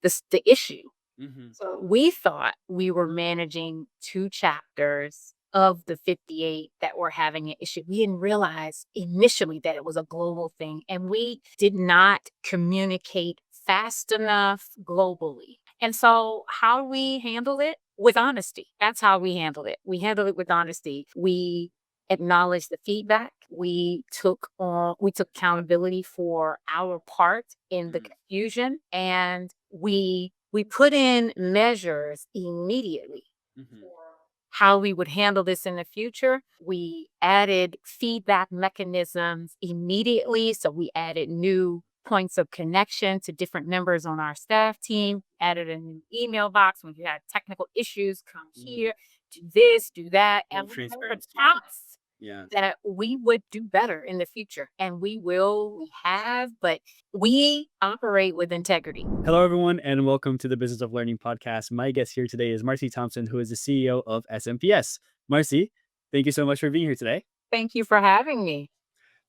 the issue. Hmm. So we thought we were managing two chapters of the 58 that were having an issue. We didn't realize initially that it was a global thing, and we did not communicate fast enough globally. And so, how we handle it? With honesty. That's how we handled it. We handled it with honesty. We acknowledged the feedback. We took accountability for our part in the confusion, and we put in measures immediately Hmm. for how we would handle this in the future. We added feedback mechanisms immediately. So we added new points of connection to different members on our staff team, added a new email box when you had technical issues, come Hmm. here, do this, do that. Full And we never transparency. promised Yeah. that we would do better in the future. And we will, we have, but we operate with integrity. Hello, everyone, and welcome to the Business of Learning podcast. My guest here today is Marci Thompson, who is the CEO of SMPS. Marci, thank you so much for being here today. Thank you for having me.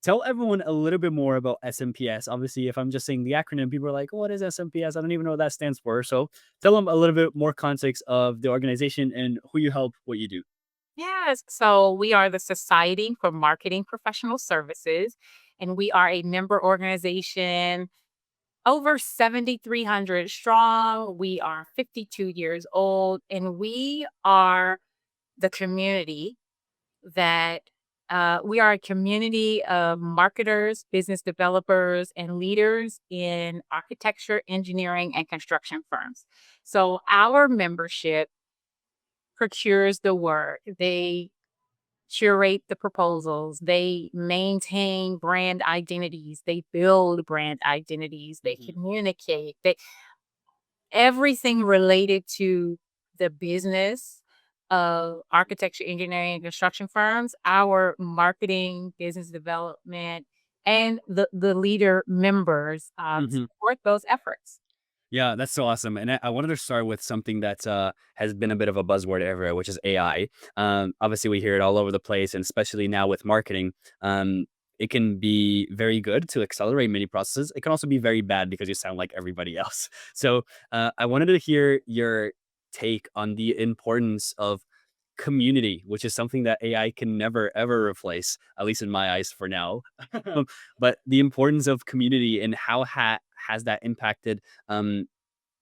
Tell everyone a little bit more about SMPS. Obviously, if I'm just saying the acronym, people are like, what is SMPS? I don't even know what that stands for. So tell them a little bit more context of the organization and who you help, what you do. Yes. So we are the Society for Marketing Professional Services, and we are a member organization over 7,300 strong. We are 52 years old, and we are the community that we are a community of marketers, business developers, and leaders in architecture, engineering, and construction firms. So our membership procures the work. They curate the proposals, they maintain brand identities, they build brand identities, they Hmm. communicate, they everything related to the business of architecture, engineering, and construction firms, our marketing, business development, and the leader members Hmm. support those efforts. Yeah, that's so awesome. And I wanted to start with something that has been a bit of a buzzword everywhere, which is AI. Obviously, we hear it all over the place, and especially now with marketing. It can be very good to accelerate many processes. It can also be very bad because you sound like everybody else. So, I wanted to hear your take on the importance of community, which is something that AI can never ever replace, at least in my eyes for now. But the importance of community and how has that impacted um,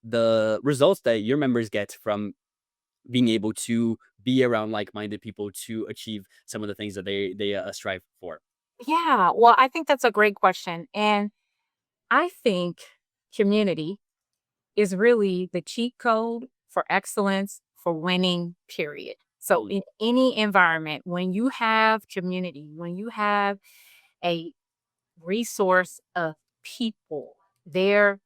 the results that your members get from being able to be around like-minded people to achieve some of the things that they strive for. Yeah, well, I think that's a great question. And I think community is really the cheat code for excellence for winning, period. So, Mm, in any environment, when you have community, when you have a resource of people, their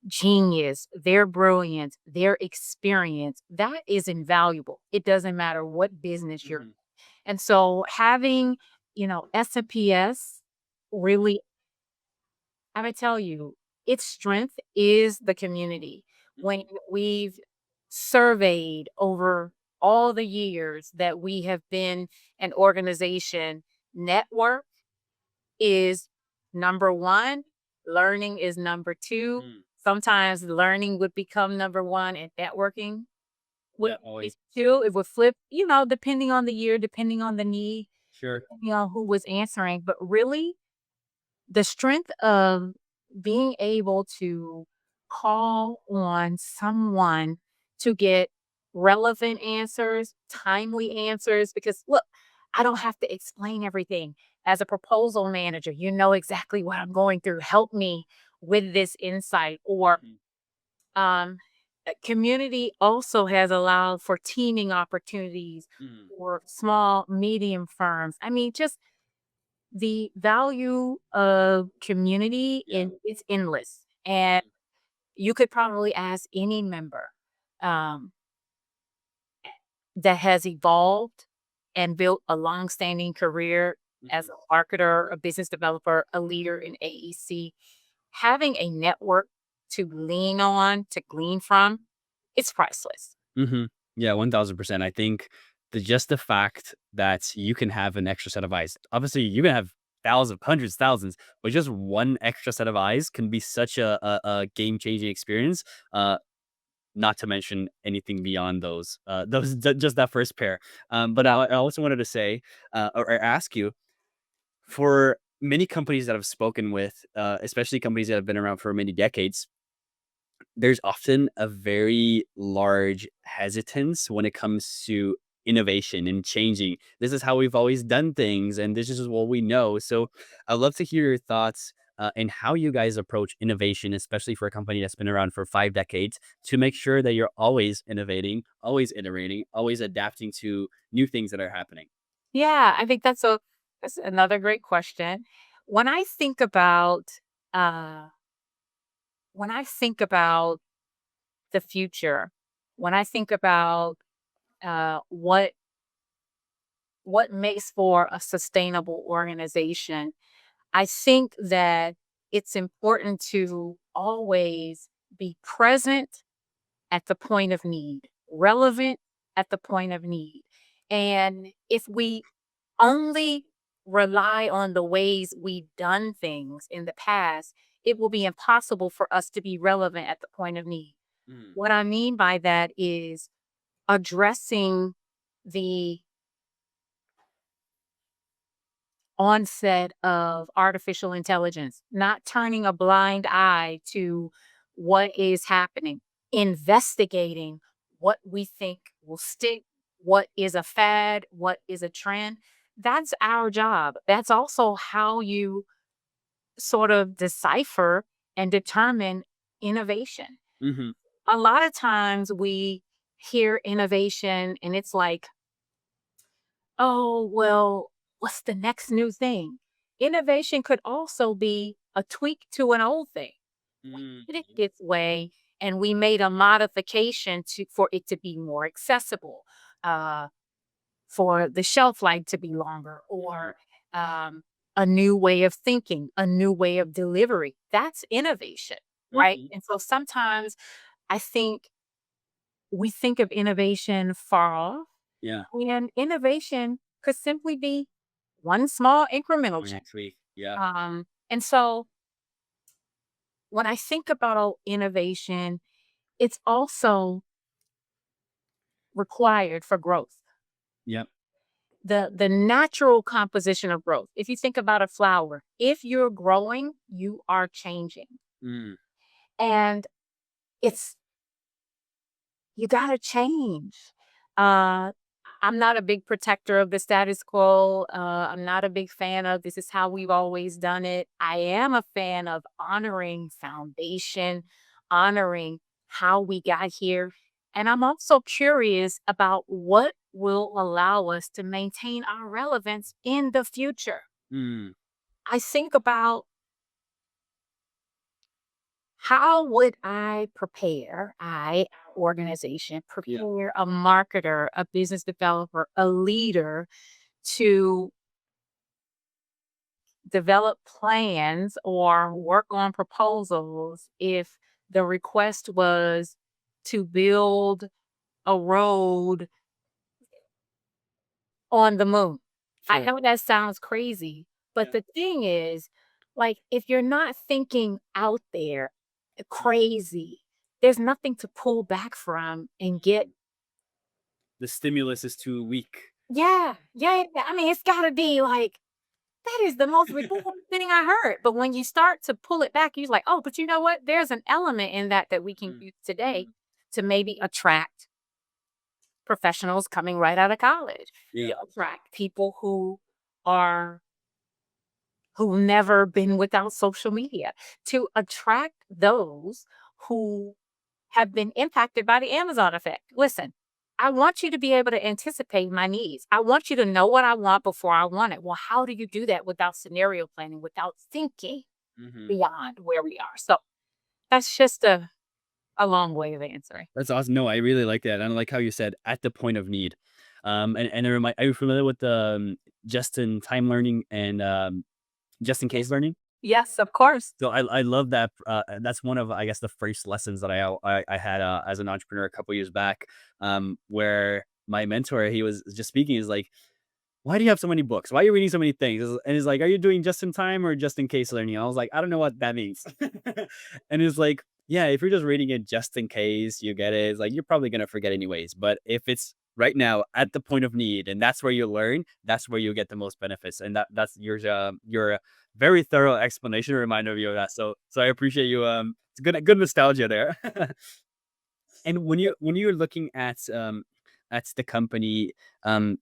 genius, their brilliance, their experience, that is invaluable. It doesn't matter what business you're in. mhm, And so, having, SMPS really, I would tell you, its strength is the community. When mhm, we've surveyed over all the years that we have been an organization, network is number one, learning is number two. mm. Sometimes learning would become number one and networking would Yeah, be always. two. It would flip, depending on the year, depending on the need, Sure. depending on who was answering. But really, the strength of being able to call on someone to get relevant answers, timely answers, because look, I don't have to explain everything. As a proposal manager, you know exactly what I'm going through. Help me with this insight. Or Mhm, um, community also has allowed for teaming opportunities mhm. for small, medium firms. I mean, just the value of community Yeah. is endless, and you could probably ask any member um, that has evolved and built a long-standing career as Mhm. a marketer, a business developer, a leader in AEC. Having a network to lean on, to glean from, it's priceless. Mhm. Yeah, 1000%. I think the fact that you can have an extra set of eyes. Obviously, you can have thousands, hundreds, thousands, but just one extra set of eyes can be such a game changing experience. not to mention anything beyond those, just that first pair. But I also wanted to say, or ask you, for many companies that I've spoken with, especially companies that have been around for many decades, there's often a very large hesitance when it comes to innovation and changing. This is how we've always done things, and this is what we know. So I'd love to hear your thoughts and how you guys approach innovation, especially for a company that's been around for 5 decades, to make sure that you're always innovating, always iterating, always adapting to new things that are happening. Yeah, I think that's another great question. When I think about uh when I think about the future, when I think about what makes for a sustainable organization, I think that it's important to always be present at the point of need, relevant at the point of need. And if we only rely on the ways we've done things in the past, it will be impossible for us to be relevant at the point of need. Mm, What I mean by that is addressing the onset of artificial intelligence, not turning a blind eye to what is happening, investigating what we think will stick, what is a fad, what is a trend. That's our job. That's also how you sort of decipher and determine innovation. mhm, A lot of times we hear innovation and it's like, oh, well, what's the next new thing? Innovation could also be a tweak to an old thing. We mm, did it its way and we made a modification for it to be more accessible, uh, for the shelf life to be longer, mhm, or um, a new way of thinking, a new way of delivery. That's innovation, right? mhm. And so sometimes I think we think of innovation far off, Yeah. and innovation could simply be one small incremental Or change. next week. Yeah. And so when I think about innovation, it's also required for growth. Yep. The natural composition of growth. If you think about a flower, if you're growing, you are changing. Mm, And it's you gotta change. Uh, I'm not a big protector of the status quo. I'm not a big fan of this is how we've always done it. I am a fan of honoring foundation, honoring how we got here. And I'm also curious about what will allow us to maintain our relevance in the future. mm, I think about how would I prepare, our organization, yeah. prepare a marketer, a business developer, a leader to develop plans or work on proposals if the request was to build a road on the moon? I Sure. know that sounds crazy, but Yeah. the thing is, like, if you're not thinking out there crazy, there's nothing to pull back from and get. The stimulus is too weak. Yeah, yeah, yeah. I mean, it's gotta be like, that is the most ridiculous thing I heard. But when you start to pull it back, you're like, oh, but you know what? There's an element in that that we can Mm, use today to maybe attract professionals coming right out of college, yeah. to attract people are who've never been without social media, to attract those who have been impacted by the Amazon effect. Listen, I want you to be able to anticipate my needs. I want you to know what I want before I want it. Well, how do you do that without scenario planning, without thinking Mhm. beyond where we are? So that's just a long way of answering. That's awesome. No, I really like that. And I like how you said at the point of need. And are you familiar with the just in time learning and just in case Yes. learning? Yes, of course. So I love that. That's one of, I guess, the first lessons that I had as an entrepreneur a couple years back, where my mentor, he was just speaking, is like, why do you have so many books? Why are you reading so many things? And he's like, are you doing just in time or just in case learning? I was like, I don't know what that means. And it's like, Yeah, if you're just reading it just in case you get it, it's like you're probably gonna forget anyways. But if it's right now at the point of need and that's where you learn, that's where you get the most benefits. And that's your very thorough explanation reminder of you of that. So I appreciate you. It's good nostalgia there. And when you're looking at the company, um,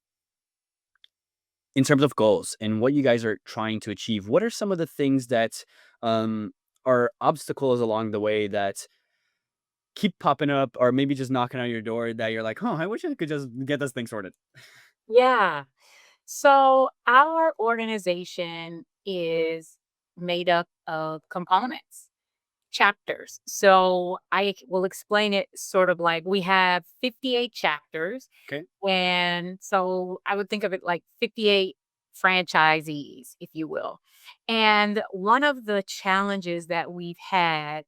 in terms of goals and what you guys are trying to achieve, what are some of the things that um are obstacles along the way that keep popping up or maybe just knocking on your door that you're like, "Oh, I wish I could just get this thing sorted." Yeah. So our organization is made up of components, chapters. So will explain it sort of like we have 58 chapters. Okay. And so I would think of it like 58 franchisees, if you will. And one of the challenges that we've had,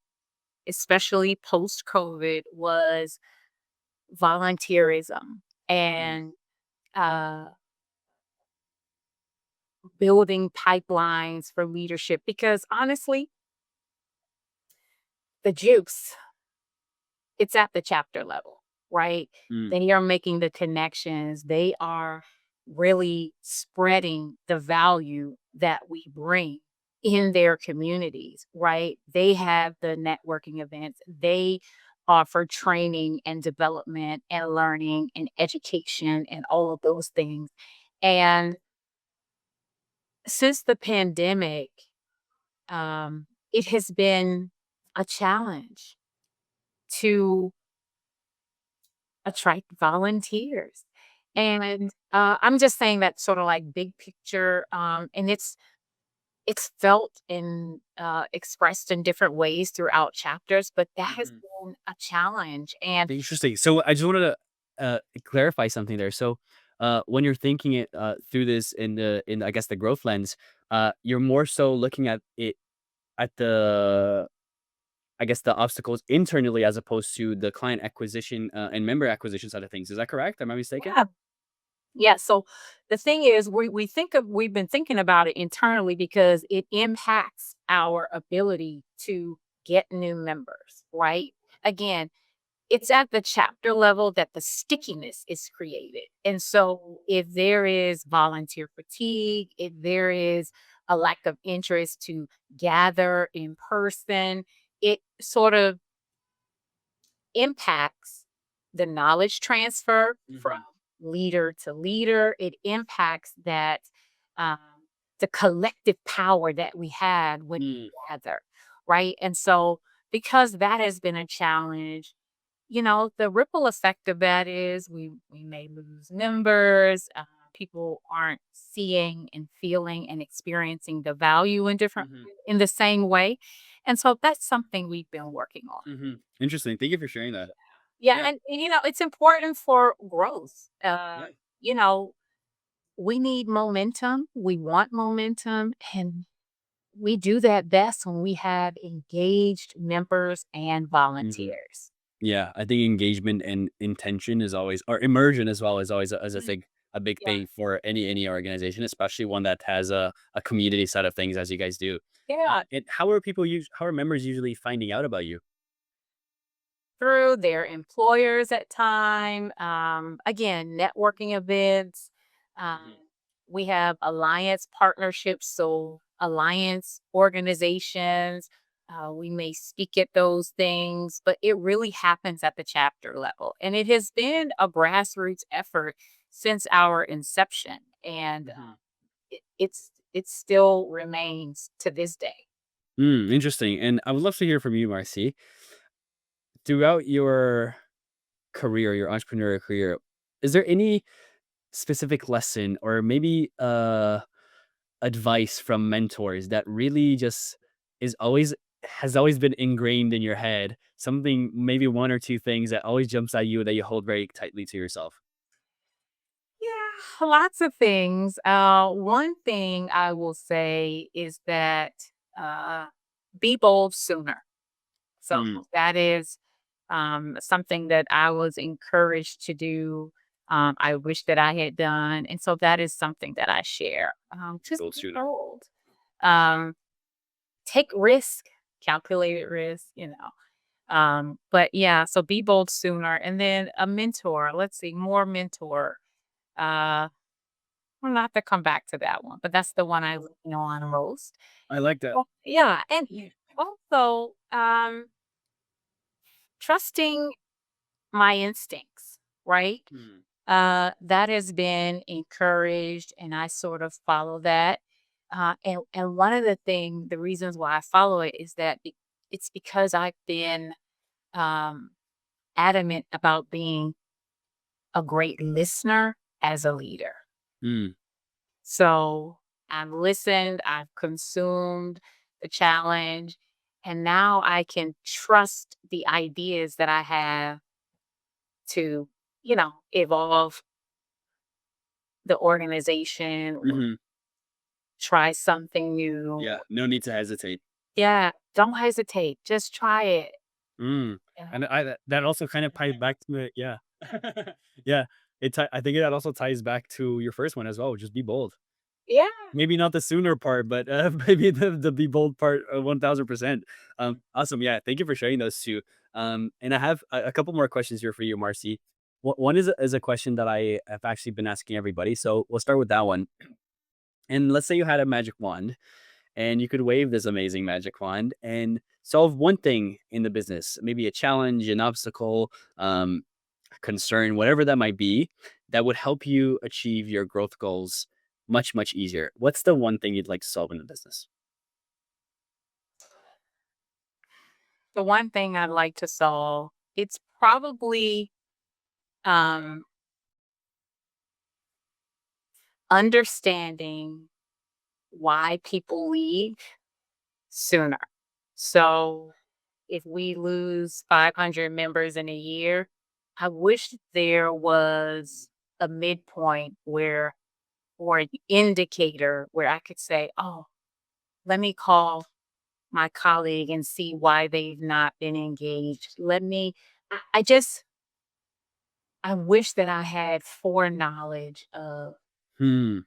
especially post COVID, was volunteerism Mm, and uh, building pipelines for leadership. Because honestly, the juice, it's at the chapter level, right? mm, They are making the connections. They are really spreading the value that we bring in their communities, right? They have the networking events. They offer training and development and learning and education and all of those things. And since the pandemic, it has been a challenge to attract volunteers. And I'm just saying that sort of like big picture, and it's felt and expressed in different ways throughout chapters, but that has mhm. been a challenge. And Interesting. So I just wanted to clarify something there. So when you're thinking it through this in I guess the growth lens, you're more so looking at it at the I guess the obstacles internally as opposed to the client acquisition and member acquisition side of things. Is that correct? Am I mistaken? yeah, yeah. So the thing is, we've been thinking about it internally because it impacts our ability to get new members, right? Again, it's at the chapter level that the stickiness is created. And so if there is volunteer fatigue, if there is a lack of interest to gather in person, it sort of impacts the knowledge transfer from Hmm. leader to leader. It impacts that um, the collective power that we had when Mm, we gather, right? And so because that has been a challenge, the ripple effect of that is we may lose members. People aren't seeing and feeling and experiencing the value mhm, in the same way, and so that's something we've been working on. mhm. Interesting. Thank you for sharing that. Yeah, Yeah. and it's important for growth. Yeah. You know, we need momentum. We want momentum, and we do that best when we have engaged members and Mhm. volunteers. Yeah, I think engagement and intention is always or immersion as well is always a, as I Mm, think a big yeah, thing for any organization, especially one that has a community side of things as you guys do. yeah. And how are members usually finding out about you? Through their employers at time. Again, networking events. Um, Mhm, we have alliance partnerships, so alliance organizations. We may speak at those things, but it really happens at the chapter level, and it has been a grassroots effort since our inception, and mhm. it still remains to this day. Interesting. And I would love to hear from you, Marcy. Throughout your career, your entrepreneurial career, is there any specific lesson or maybe advice from mentors that really just is always has always been ingrained in your head? Something, maybe one or two things that always jumps at you that you hold very tightly to yourself? Yeah, lots of things. One thing I will say is that uh, be bold sooner. So Mm, that is something that I was encouraged to do. I wish that I had done. And so that is something that I share. Just gold be shooter. bold. Um, take risk, calculated risk. But yeah, so be bold sooner. And then a mentor. Let's see, more mentor. Uh, we'll have to come back to that one, but that's the one I lean on most. I like that. Well, yeah, and also trusting my instincts, right? Hmm. That has been encouraged, and I sort of follow that. And one of the reasons why I follow it is that it's because I've been um, adamant about being a great listener as a leader. Mm. So I've listened, I've consumed the challenge, and now I can trust the ideas that I have to, evolve the organization or Hmm. try something new. Yeah. No need to hesitate. Yeah, don't hesitate. Just try it. Mm. Yeah. And that also kind of ties back to it. Yeah. Yeah. I think that also ties back to your first one as well. Just be bold. Yeah. Maybe not the sooner part, but maybe the be bold part, 1000%. Awesome. Yeah. Thank you for sharing those two. And I have a couple more questions here for you, Marcy. One is a question that I have actually been asking everybody. So we'll start with that one. And let's say you had a magic wand and you could wave this amazing magic wand and solve one thing in the business, maybe a challenge, an obstacle, a concern, whatever that might be, that would help you achieve your growth goals much, much easier. What's the one thing you'd like to solve in the business? The one thing I'd like to solve, it's probably um, understanding why people leave sooner. So if we lose 500 members in a year, I wish there was a midpoint where, or an indicator where I could say, oh, let me call my colleague and see why they've not been engaged. I just, I wish that I had foreknowledge of Hmm.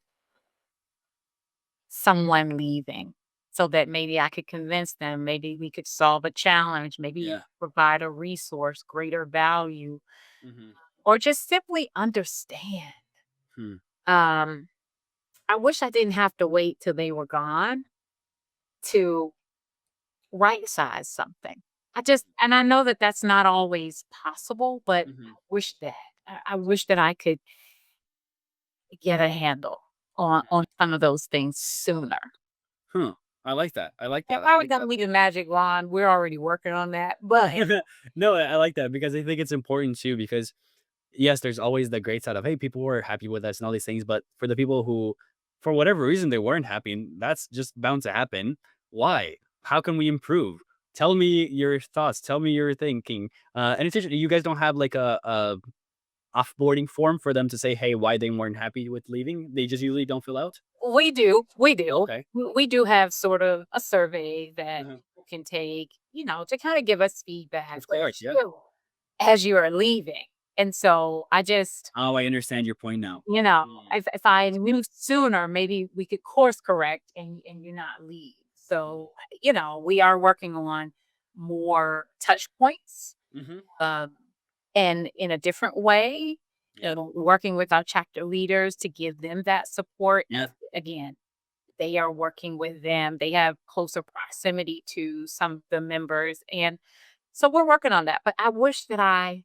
someone leaving so that maybe I could convince them, maybe we could solve a challenge, maybe Yeah. provide a resource, greater value, Hmm. or just simply understand. Hmm. Um, I wish I didn't have to wait till they were gone to right size something. And I know that that's not always possible, but Hmm. I wish that I could get a handle on some of those things sooner. Huh. I like that. I like If that. I I were like gonna that. leave a magic wand, we're already working on that, but No, I like that because I think it's important too. Because yes, there's always the great side of hey, people were happy with us and all these things, but for the people who, for whatever reason, they weren't happy, and that's just bound to happen. Why? How can we improve? Tell me your thoughts. Tell me your thinking. And it's interesting. You guys don't have like a offboarding form for them to say, hey, why they weren't happy with leaving. They just usually don't fill out. we do, we do. Okay. We do have sort of a survey that Uh-huh. people can take, to kind of give us feedback Of course. Yeah. as you are leaving. And so I just, Oh, I understand your point now. Mm. if I moved sooner, maybe we could course correct and you not leave. So, we are working on more touch points, Hmm. um, and in a different way, Yeah. working with our chapter leaders to give them that support. Yeah. Again, they are working with them. They have closer proximity to some of the members. And so we're working on that. But I wish that I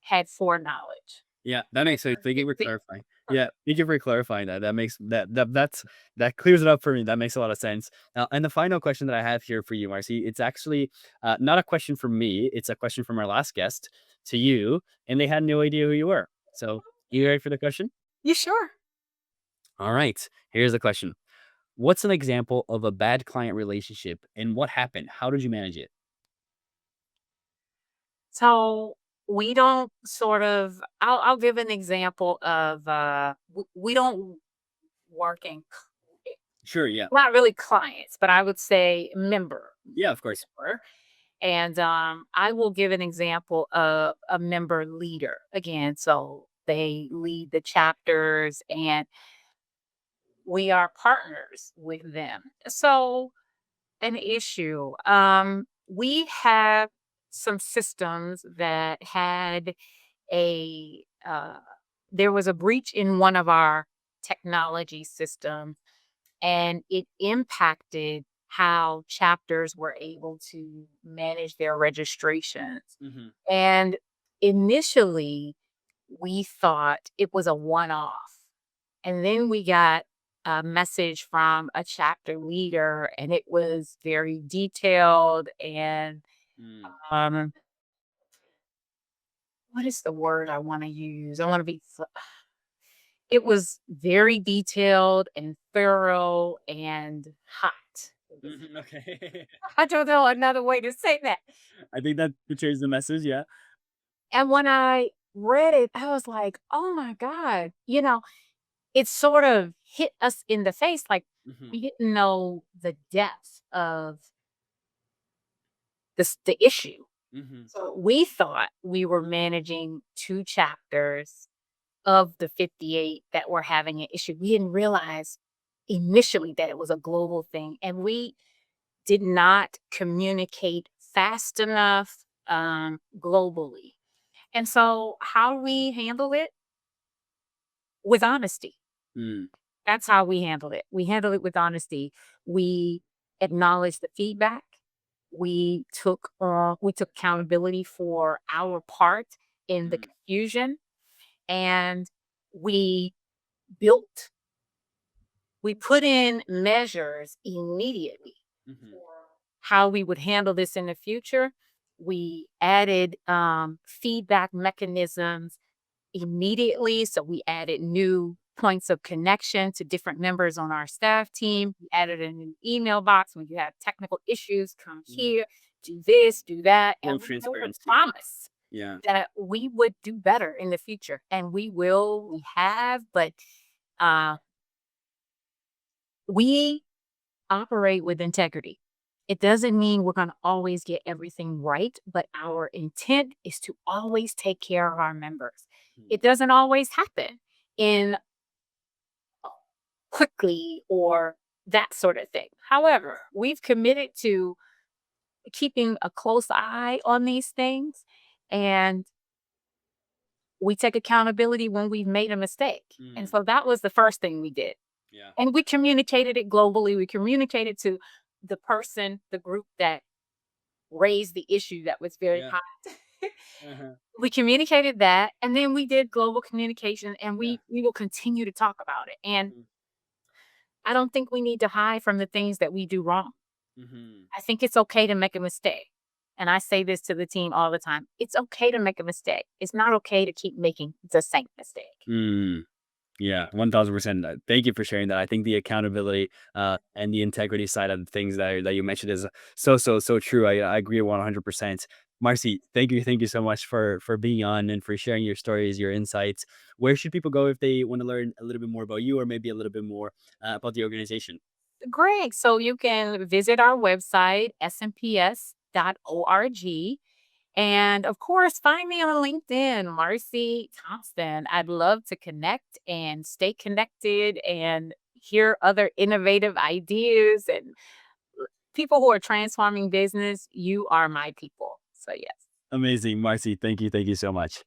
had foreknowledge. Yeah, that makes sense. Thank you for clarifying. Yeah, thank you for clarifying that. That makes that clears it up for me. That makes a lot of sense. And the final question that I have here for you, Marcy, it's actually not a question from me. It's a question from our last guest to you, and they had no idea who you were. So, you ready for the question? You sure? All right. Here's the question. What's an example of a bad client relationship, and what happened? How did you manage it? So we don't sort of, I'll give an example of, we don't work in, Sure. Yeah. not really clients, but I would say Yeah. Of course. member. And I will give an example of a member leader again. So they lead the chapters and we are partners with them. So an issue. We have. some systems that had a there was a breach in one of our technology systems, and it impacted how chapters were able to manage their registrations. Mhm. And initially, we thought it was a one off. And then we got a message from a chapter leader, and it was very detailed and Mm. um, what is the word I want to use? I want to be, it was very detailed and thorough and hot. It was, Mhm, okay. I don't know another way to say that. I think that portrays the message, yeah. And when I read it, I was like, oh my God, it sort of hit us in the face. Like Mhm, we didn't know the depth of the issue. mhm, So we thought we were managing two chapters of the 58 that were having an issue. We didn't realize initially that it was a global thing. And we did not communicate fast enough globally. And so, how we handle it with honesty. mm, That's how we handle it. We handle it with honesty. We acknowledge the feedback. We took accountability for our part in the mm, confusion, and we built we put in measures immediately mhm, for how we would handle this in the future. We added feedback mechanisms immediately. So we added new points of connection to different members on our staff team. We added a new email box when you have technical issues, come mhm. here, do this, do that. Full And we made a transparency. promise Yeah. that we would do better in the future. And we will, we have, but uh, we operate with integrity. It doesn't mean we're going to always get everything right, but our intent is to always take care of our members. Mm, It doesn't always happen in quickly or that sort of thing. However, we've committed to keeping a close eye on these things, and we take accountability when we've made a mistake. And mm, so that was the first thing we did. yeah. And we communicated it globally. We communicated to the group that raised the issue that was very Yeah. hot. Uh-huh. We communicated that, and then we did global communication, and Yeah. we will continue to talk about it. And Mm, I don't think we need to hide from the things that we do wrong. mhm. I think it's okay to make a mistake. And I say this to the team all the time. It's okay to make a mistake. It's not okay to keep making the same mistake. Mm. Yeah, 1000%. Thank you for sharing that. I think the accountability and the integrity side of things that you mentioned is so true. I agree 100%. Marcy, thank you so much for being on and for sharing your stories, your insights. Where should people go if they want to learn a little bit more about you or maybe a little bit more about the organization? Great. So you can visit our website, smps.org. And of course, find me on LinkedIn, Marci Thompson. I'd love to connect and stay connected and hear other innovative ideas and people who are transforming business. You are my people. So, yes. Amazing, Marcy. Thank you so much.